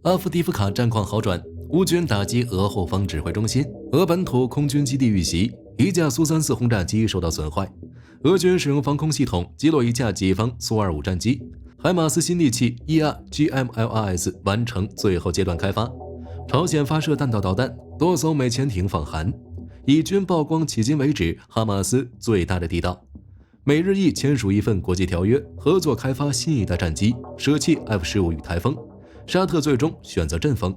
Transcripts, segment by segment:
阿夫迪夫卡战况好转，乌军打击俄后方指挥中心，俄本土空军基地遇袭，一架苏34轰炸机受到损坏。俄军使用防空系统击落一架己方苏25战机。海马斯新利器 ER-GMLRS 完成最后阶段开发。朝鲜发射弹道导弹，多艘美潜艇访韩。以军曝光迄今为止哈马斯最大的地道。美日意签署一份国际条约，合作开发新一代战机，舍弃 F-15与台风。沙特最终选择阵风。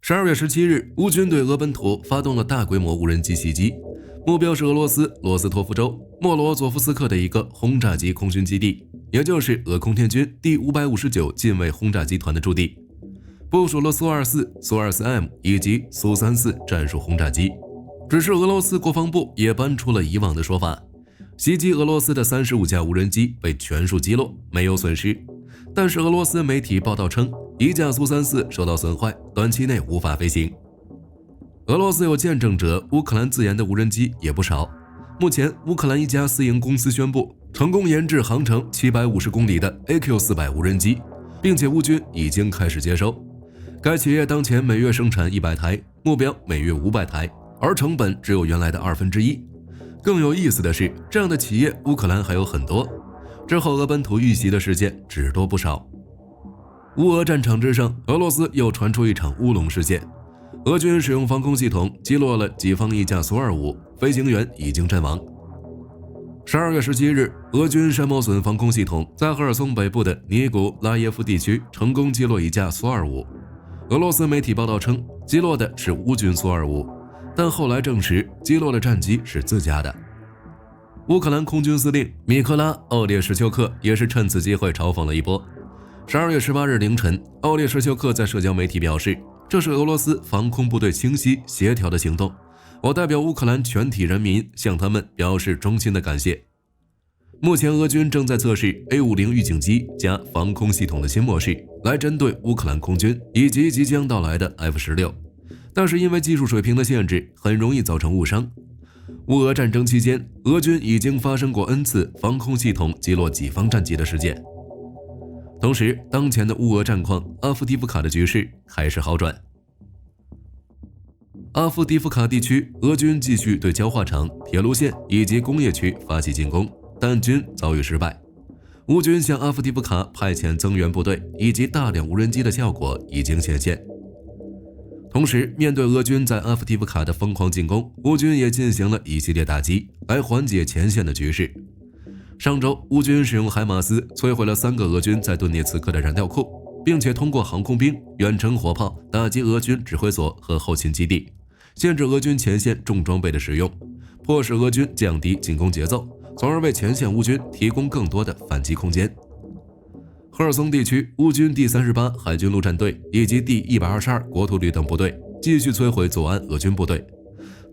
12月17日，乌军对俄本土发动了大规模无人机袭击，目标是俄罗斯罗斯托夫州莫罗佐夫斯克的一个轰炸机空军基地，也就是俄空天军第559近卫轰炸机团的驻地，部署了苏24、苏24M 以及苏34战术轰炸机。只是俄罗斯国防部也搬出了以往的说法，袭击俄罗斯的35架无人机被全数击落，没有损失。但是俄罗斯媒体报道称，一架苏34受到损坏，短期内无法飞行。俄罗斯有见证者，乌克兰自研的无人机也不少。目前，乌克兰一家私营公司宣布，成功研制航程750公里的 AQ400 无人机，并且乌军已经开始接收。该企业当前每月生产100台，目标每月500台，而成本只有原来的1/2。更有意思的是，这样的企业乌克兰还有很多。之后俄本土遇袭的事件只多不少。乌俄战场之上，俄罗斯又传出一场乌龙事件，俄军使用防空系统击落了己方一架苏25，飞行员已经阵亡。12月17日，俄军山猫隼防空系统在赫尔松北部的尼古拉耶夫地区成功击落一架苏25。俄罗斯媒体报道称，击落的是乌军苏25，但后来证实击落的战机是自家的。乌克兰空军司令米科拉·奥列什丘克也是趁此机会嘲讽了一波。12月18日凌晨，奥列什丘克在社交媒体表示，这是俄罗斯防空部队清晰协调的行动，我代表乌克兰全体人民向他们表示衷心的感谢。目前俄军正在测试 A50 预警机加防空系统的新模式，来针对乌克兰空军以及即将到来的 F-16， 但是因为技术水平的限制，很容易造成误伤。乌俄战争期间，俄军已经发生过 N 次防空系统击落己方战机的事件。同时，当前的乌俄战况，阿夫迪夫卡的局势开始好转。阿夫迪夫卡地区，俄军继续对焦化厂、铁路线以及工业区发起进攻，但均遭遇失败。乌军向阿夫迪夫卡派遣增援部队以及大量无人机的效果已经显现。同时，面对俄军在阿夫迪夫卡的疯狂进攻，乌军也进行了一系列打击，来缓解前线的局势。上周，乌军使用海马斯摧毁了3个俄军在顿涅茨克的燃料库，并且通过航空兵、远程火炮打击俄军指挥所和后勤基地，限制俄军前线重装备的使用，迫使俄军降低进攻节奏，从而为前线乌军提供更多的反击空间。赫尔松地区，乌军第38海军陆战队以及第122国土旅等部队继续摧毁左岸俄军部队。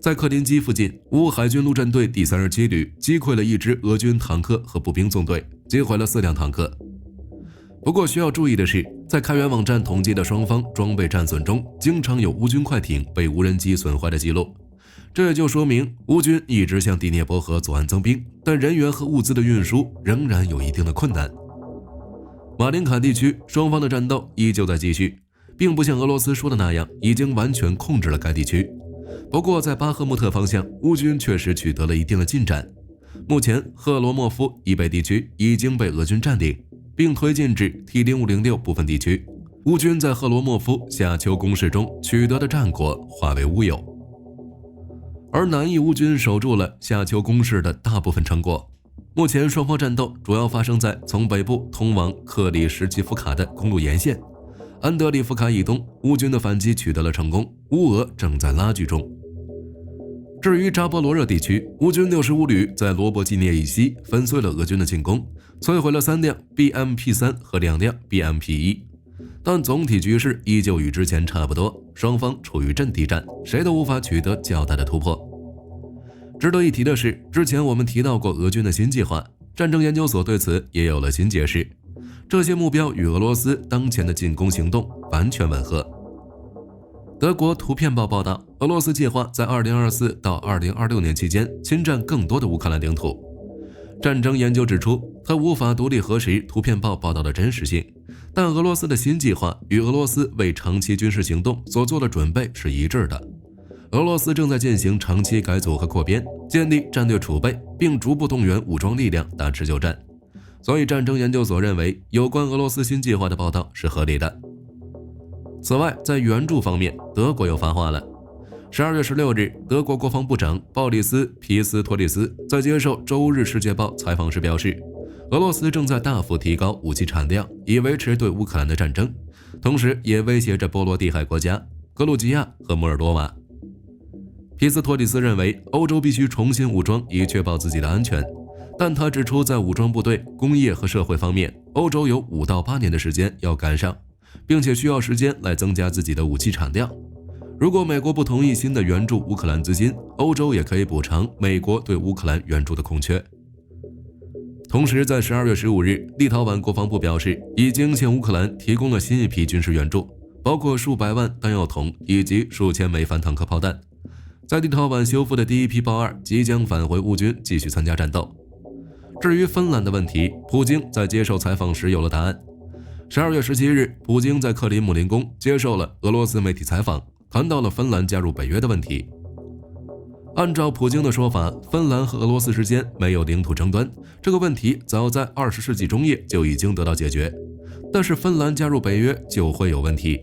在克林基附近，乌海军陆战队第37旅击溃了一支俄军坦克和步兵纵队，击毁了4辆坦克。不过需要注意的是，在开源网站统计的双方装备战损中，经常有乌军快艇被无人机损坏的记录。这也就说明乌军一直向第聂伯河左岸增兵，但人员和物资的运输仍然有一定的困难。马林卡地区，双方的战斗依旧在继续，并不像俄罗斯说的那样已经完全控制了该地区。不过在巴赫穆特方向，乌军确实取得了一定的进展。目前赫罗莫夫以北地区已经被俄军占领，并推进至 T0506 部分地区。乌军在赫罗莫夫夏丘攻势中取得的战果化为乌有，而南翼乌军守住了夏丘攻势的大部分成果。目前双方战斗主要发生在从北部通往克里什基夫卡的公路沿线。安德里夫卡以东，乌军的反击取得了成功，乌俄正在拉锯中。至于扎波罗热地区，乌军65旅在罗伯基涅以西粉碎了俄军的进攻，摧毁了3辆 BMP-3 和2辆 BMP-1， 但总体局势依旧与之前差不多，双方处于阵地战，谁都无法取得较大的突破。值得一提的是，之前我们提到过俄军的新计划，战争研究所对此也有了新解释。这些目标与俄罗斯当前的进攻行动完全吻合。德国图片报报道，俄罗斯计划在2024到2026年期间侵占更多的乌克兰领土。战争研究指出，它无法独立核实图片报报道的真实性，但俄罗斯的新计划与俄罗斯为长期军事行动所做的准备是一致的。俄罗斯正在进行长期改组和扩编，建立战略储备，并逐步动员武装力量打持久战。所以战争研究所认为，有关俄罗斯新计划的报道是合理的。此外，在援助方面，德国又发话了。12月16日，德国国防部长鲍里斯·皮斯托利斯在接受《周日世界报》采访时表示，俄罗斯正在大幅提高武器产量，以维持对乌克兰的战争，同时也威胁着波罗的海国家格鲁吉亚和摩尔多瓦。皮斯托利斯认为，欧洲必须重新武装，以确保自己的安全。但他指出，在武装部队、工业和社会方面，欧洲有5到8年的时间要赶上，并且需要时间来增加自己的武器产量。如果美国不同意新的援助乌克兰资金，欧洲也可以补偿美国对乌克兰援助的空缺。同时，在12月15日，立陶宛国防部表示，已经向乌克兰提供了新一批军事援助，包括数百万弹药桶以及数千枚反坦克炮弹。在立陶宛修复的第一批豹2即将返回乌军继续参加战斗。至于芬兰的问题，普京在接受采访时有了答案。12月17日，普京在克林姆林宫接受了俄罗斯媒体采访，谈到了芬兰加入北约的问题。按照普京的说法，芬兰和俄罗斯之间没有领土争端，这个问题早在20世纪中叶就已经得到解决。但是芬兰加入北约就会有问题。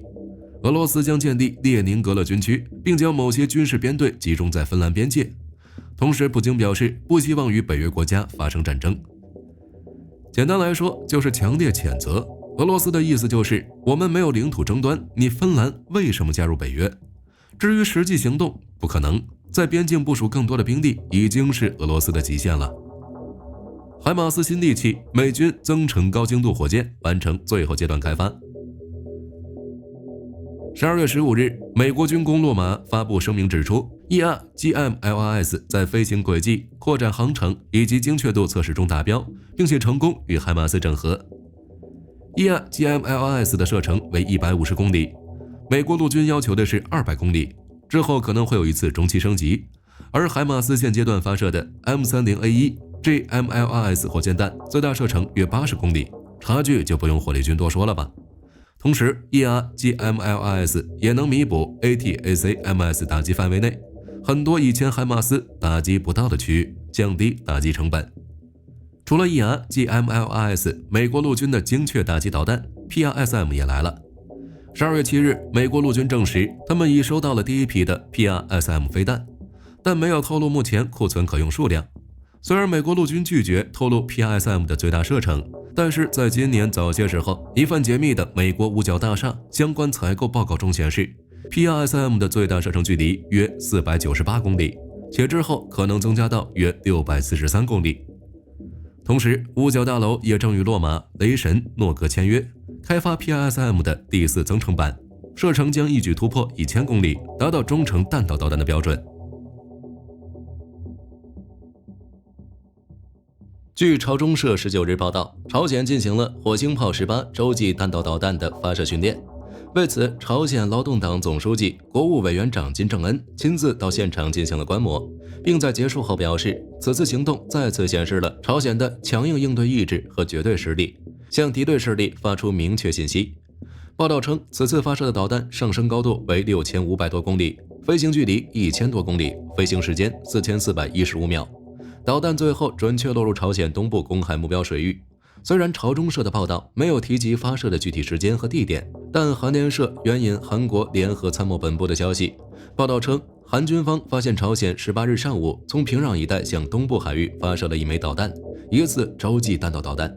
俄罗斯将建立列宁格勒军区，并将某些军事编队集中在芬兰边界。同时，普京表示不希望与北约国家发生战争。简单来说，就是强烈谴责。俄罗斯的意思就是，我们没有领土争端，你芬兰为什么加入北约？至于实际行动，不可能。在边境部署更多的兵力已经是俄罗斯的极限了。海马斯新利器，美军增程高精度火箭完成最后阶段开发。12月15日，美国军工洛马发布声明指出，ER-GMLRS 在飞行轨迹、扩展航程以及精确度测试中达标，并且成功与海马斯整合。ER-GMLRS 的射程为150公里，美国陆军要求的是200公里，之后可能会有一次中期升级。而海马斯现阶段发射的 M30A1GMLRS 火箭弹最大射程约80公里，差距就不用火力军多说了吧。同时 ER-GMLRS 也能弥补 ATACMS 打击范围内很多以前海马斯打击不到的区域，降低打击成本。除了 ER-GMLRS， 美国陆军的精确打击导弹 PRSM 也来了。12月7日，美国陆军证实他们已收到了第一批的 PRSM 飞弹，但没有透露目前库存可用数量。虽然美国陆军拒绝透露 PRSM 的最大射程，但是在今年早些时候，一份解密的美国五角大厦相关采购报告中显示， PRSM 的最大射程距离约498公里，且之后可能增加到约643公里。同时，五角大楼也正与洛马、雷神、诺格签约，开发 PRSM 的第4增程版，射程将一举突破1000公里，达到中程弹道导弹的标准。据朝中社19日报道，朝鲜进行了火星炮18洲际弹道导弹的发射训练。为此，朝鲜劳动党总书记、国务委员长金正恩亲自到现场进行了观摩，并在结束后表示，此次行动再次显示了朝鲜的强硬应对意志和绝对实力，向敌对势力发出明确信息。报道称，此次发射的导弹上升高度为6500多公里，飞行距离1000多公里，飞行时间4415秒。导弹最后准确落入朝鲜东部公海目标水域。虽然朝中社的报道没有提及发射的具体时间和地点，但韩联社援引韩国联合参谋本部的消息，报道称，韩军方发现朝鲜18日上午从平壤一带向东部海域发射了一枚导弹，疑似洲际弹道导弹。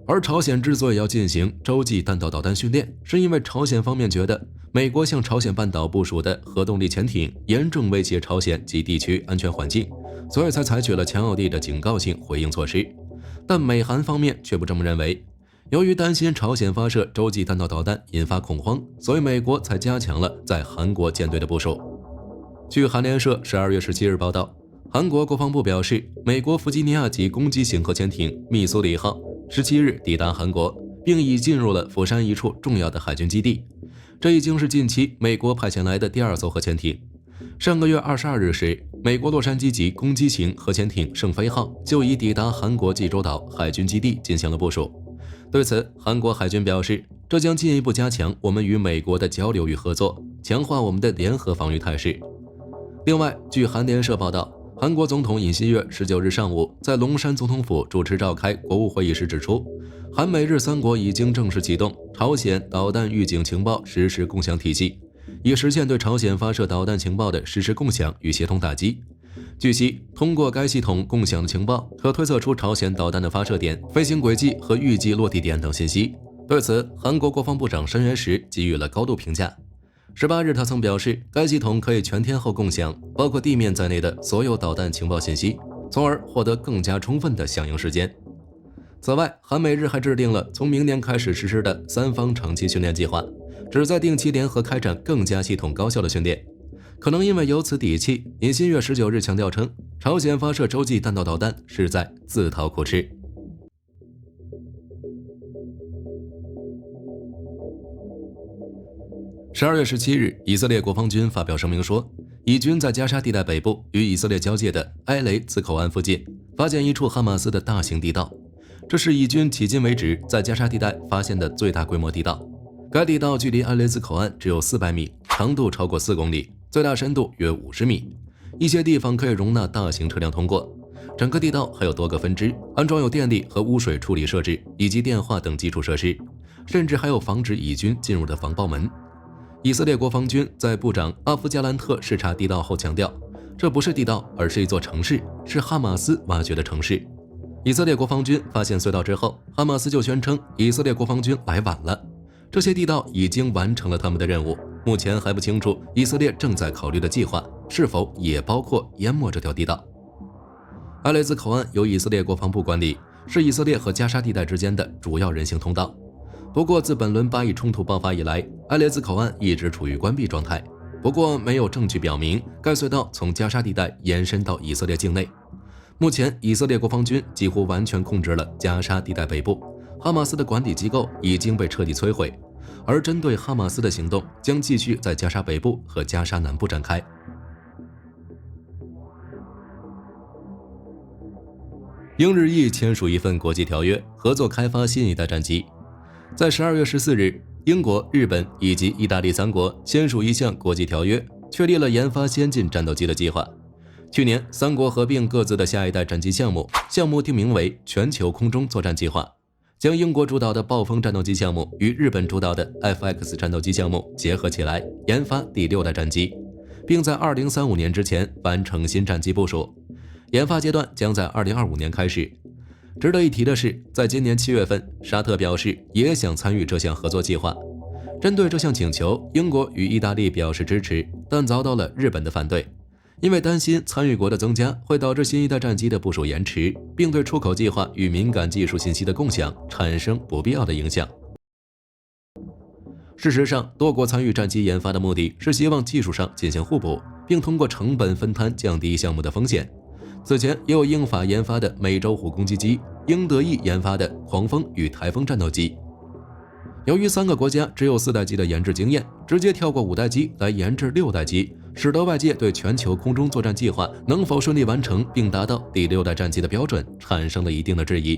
而朝鲜之所以要进行洲际弹道导弹训练，是因为朝鲜方面觉得美国向朝鲜半岛部署的核动力潜艇严重威胁朝鲜及地区安全环境，所以才采取了强有力的警告性回应措施。但美韩方面却不这么认为，由于担心朝鲜发射洲际弹道导弹引发恐慌，所以美国才加强了在韩国舰队的部署。据韩联社12月17日报道，韩国国防部表示，美国弗吉尼亚级攻击型核潜艇密苏里号17日抵达韩国，并已进入了釜山一处重要的海军基地。这已经是近期美国派遣来的第2艘核潜艇。上个月22日时，美国洛杉矶级攻击型核潜艇圣飞号就已抵达韩国济州岛海军基地进行了部署。对此，韩国海军表示，这将进一步加强我们与美国的交流与合作，强化我们的联合防御态势。另外，据韩联社报道，韩国总统尹锡悦19日上午在龙山总统府主持召开国务会议时指出，韩美日3国已经正式启动朝鲜导弹预警情报实时共享体系，以实现对朝鲜发射导弹情报的实时共享与协同打击。据悉，通过该系统共享的情报，可推测出朝鲜导弹的发射点、飞行轨迹和预计落地点等信息。对此，韩国国防部长申元实给予了高度评价。18日，他曾表示，该系统可以全天候共享包括地面在内的所有导弹情报信息，从而获得更加充分的响应时间。此外，韩美日还制定了从明年开始实施的3方长期训练计划，旨在定期联合开展更加系统高效的训练。可能因为有此底气，尹锡悦19日强调称，朝鲜发射洲际弹道导弹是在自讨苦吃。12月17日，以色列国防军发表声明说，以军在加沙地带北部与以色列交界的埃雷兹口岸附近发现一处哈马斯的大型地道，这是以军迄今为止在加沙地带发现的最大规模地道。该地道距离埃雷兹口岸只有400米，长度超过4公里，最大深度约50米，一些地方可以容纳大型车辆通过。整个地道还有多个分支，安装有电力和污水处理设置以及电话等基础设施，甚至还有防止以军进入的防爆门。以色列国防军在部长阿夫加兰特视察地道后强调，这不是地道，而是一座城市，是哈马斯挖掘的城市。以色列国防军发现隧道之后，哈马斯就宣称以色列国防军来晚了，这些地道已经完成了他们的任务，目前还不清楚以色列正在考虑的计划是否也包括淹没这条地道。埃雷兹口岸由以色列国防部管理，是以色列和加沙地带之间的主要人行通道。不过，自本轮巴以冲突爆发以来，埃雷兹口岸一直处于关闭状态。不过，没有证据表明该隧道从加沙地带延伸到以色列境内。目前，以色列国防军几乎完全控制了加沙地带北部，哈马斯的管理机构已经被彻底摧毁，而针对哈马斯的行动将继续在加沙北部和加沙南部展开。英日意签署一份国际条约，合作开发新一代战机。在12月14日，英国、日本以及意大利3国签署一项国际条约，确立了研发先进战斗机的计划。去年，3国合并各自的下一代战机项目，项目定名为全球空中作战计划，将英国主导的暴风战斗机项目与日本主导的 FX 战斗机项目结合起来，研发第6代战机，并在2035年之前完成新战机部署。研发阶段将在2025年开始。值得一提的是，在今年7月份，沙特表示也想参与这项合作计划。针对这项请求，英国与意大利表示支持，但遭到了日本的反对，因为担心参与国的增加会导致新一代战机的部署延迟，并对出口计划与敏感技术信息的共享产生不必要的影响。事实上，多国参与战机研发的目的是希望技术上进行互补，并通过成本分摊降低项目的风险。此前也有英法研发的美洲虎攻击机，英德意研发的狂风与台风战斗机。由于3个国家只有4代机的研制经验，直接跳过5代机来研制6代机，使得外界对全球空中作战计划能否顺利完成并达到第6代战机的标准产生了一定的质疑。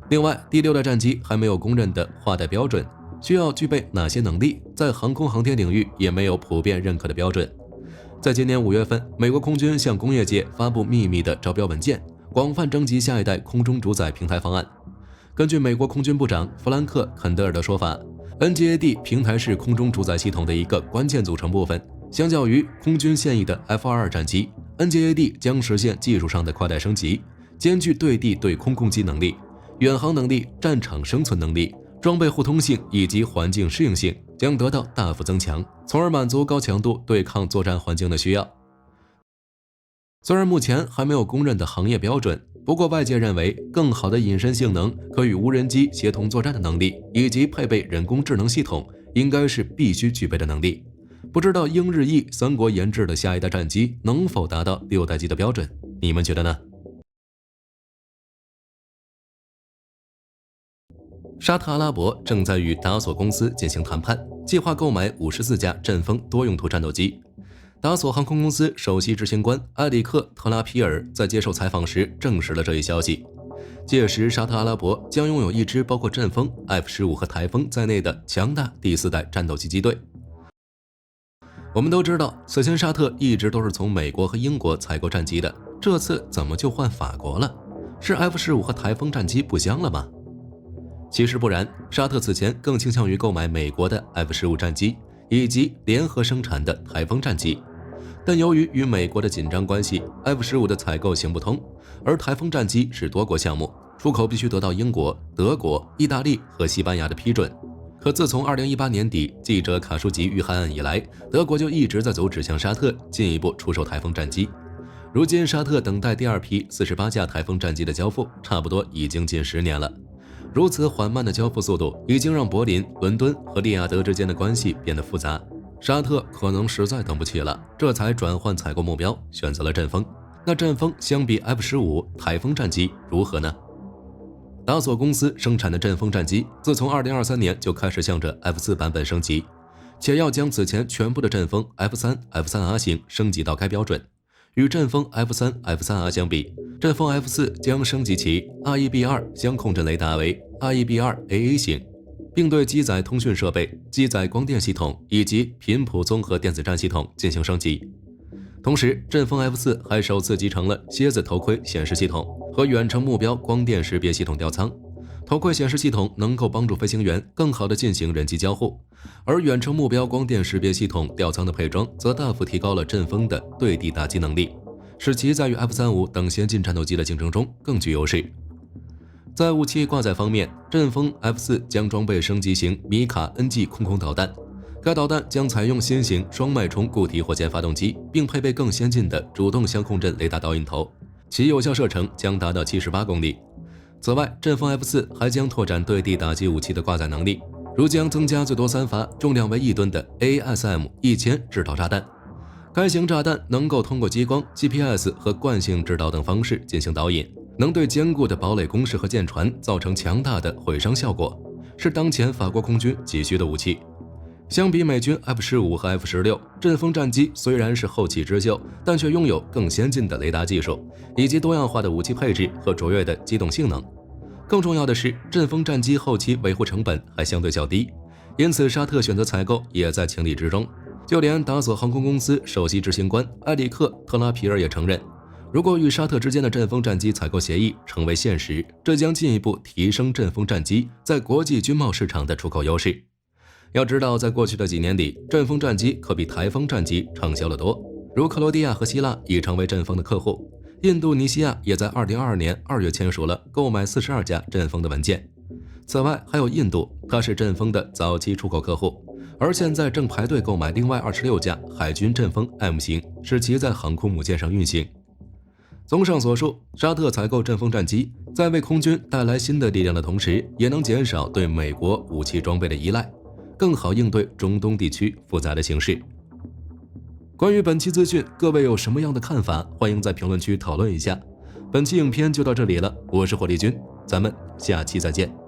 另外，第6代战机还没有公认的划带标准，需要具备哪些能力，在航空航天领域也没有普遍认可的标准。在今年5月份，美国空军向工业界发布秘密的招标文件，广泛征集下一代空中主宰平台方案。根据美国空军部长弗兰克·肯德尔的说法， NGAD 平台是空中主宰系统的一个关键组成部分。相较于空军现役的 F-22 战机， NGAD 将实现技术上的跨代升级，兼具对地对空攻击能力、远航能力、战场生存能力、装备互通性以及环境适应性将得到大幅增强，从而满足高强度对抗作战环境的需要。虽然目前还没有公认的行业标准，不过外界认为更好的隐身性能、可与无人机协同作战的能力，以及配备人工智能系统，应该是必须具备的能力。不知道英日意3国研制的下一代战机能否达到6代机的标准？你们觉得呢？沙特阿拉伯正在与达索公司进行谈判，计划购买54架阵风多用途战斗机。达索航空公司首席执行官埃里克·特拉皮尔在接受采访时证实了这一消息。届时，沙特阿拉伯将拥有一支包括阵风、F-15和台风在内的强大第4代战斗机机队。我们都知道，此前沙特一直都是从美国和英国采购战机的，这次怎么就换法国了？是 F-15和台风战机不香了吗？其实不然，沙特此前更倾向于购买美国的 F-15战机以及联合生产的台风战机，但由于与美国的紧张关系 ，F-15的采购行不通，而台风战机是多国项目，出口必须得到英国、德国、意大利和西班牙的批准。可自从2018年底记者卡舒吉遇害案以来，德国就一直在走指向沙特进一步出售台风战机。如今沙特等待第2批48架台风战机的交付，差不多已经近10年了。如此缓慢的交付速度，已经让柏林、伦敦和利雅得之间的关系变得复杂。沙特可能实在等不起了，这才转换采购目标，选择了阵风。那阵风相比 F-15台风战机如何呢？达索公司生产的阵风战机，自从2023年就开始向着 F-4版本升级，且要将此前全部的阵风 F-3、F-3R 型升级到该标准。与阵风 F-3、F-3R 相比，阵风 F-4将升级其 REB2 相控阵雷达为 REB2AA 型，并对机载通讯设备、机载光电系统以及频谱综合电子战系统进行升级。同时，阵风 F-4还首次集成了蝎子头盔显示系统和远程目标光电识别系统吊舱。头盔显示系统能够帮助飞行员更好地进行人机交互，而远程目标光电识别系统吊舱的配装则大幅提高了阵风的对地打击能力，使其在与 F-35等先进战斗机的竞争中更具优势。在武器挂载方面，阵风 F-4将装备升级型米卡 NG 空导弹，该导弹将采用新型双脉冲固体火箭发动机，并配备更先进的主动相控阵雷达导引头，其有效射程将达到78公里。此外，阵风 F-4还将拓展对地打击武器的挂载能力，如将增加最多3发重量为1吨的 ASM-1000制导炸弹。该型炸弹能够通过激光、GPS 和惯性制导等方式进行导引，能对坚固的堡垒工事和舰船造成强大的毁伤效果，是当前法国空军急需的武器。相比美军 F-15和 F-16，阵风战机虽然是后起之秀，但却拥有更先进的雷达技术，以及多样化的武器配置和卓越的机动性能。更重要的是，阵风战机后期维护成本还相对较低，因此沙特选择采购也在情理之中。就连达索航空公司首席执行官埃里克·特拉皮尔也承认，如果与沙特之间的阵风战机采购协议成为现实，这将进一步提升阵风战机在国际军贸市场的出口优势。要知道，在过去的几年里，阵风战机可比台风战机畅销得多，如克罗地亚和希腊已成为阵风的客户，印度尼西亚也在2022年2月签署了购买42架阵风的文件。此外，还有印度，它是阵风的早期出口客户，而现在正排队购买另外26架海军阵风 M 型，使其在航空母舰上运行。综上所述，沙特采购阵风战机，在为空军带来新的力量的同时，也能减少对美国武器装备的依赖，更好应对中东地区复杂的形势。关于本期资讯，各位有什么样的看法？欢迎在评论区讨论一下。本期影片就到这里了，我是火力军，咱们下期再见。